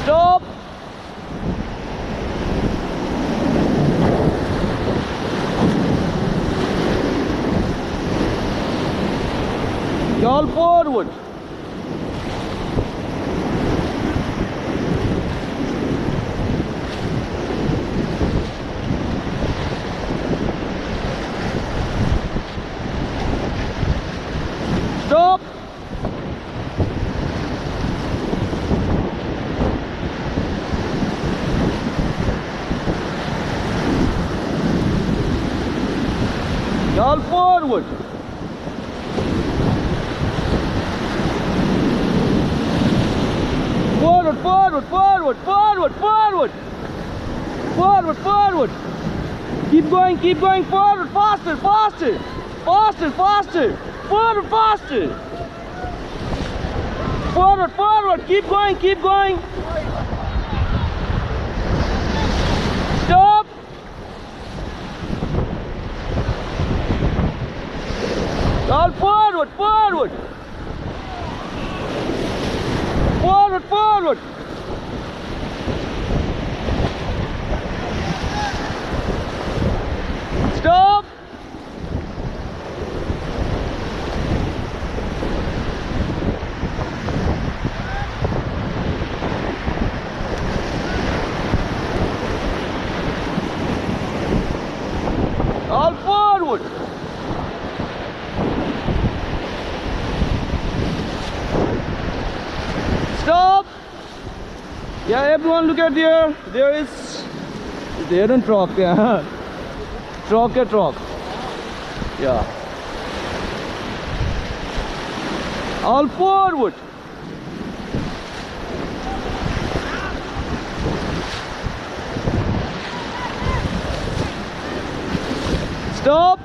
Stop. All forward. Stop. All forward. Forward, forward, forward, forward, forward. Forward, forward. Keep going forward, faster, faster. Faster, faster. Forward, faster. Forward, forward. Keep going, keep going. Stop. All forward, forward. Forward, forward. Stop. All forward. Stop. Yeah, everyone look at there. There is there and truck. Yeah. Truck a truck. Yeah. All forward. Stop.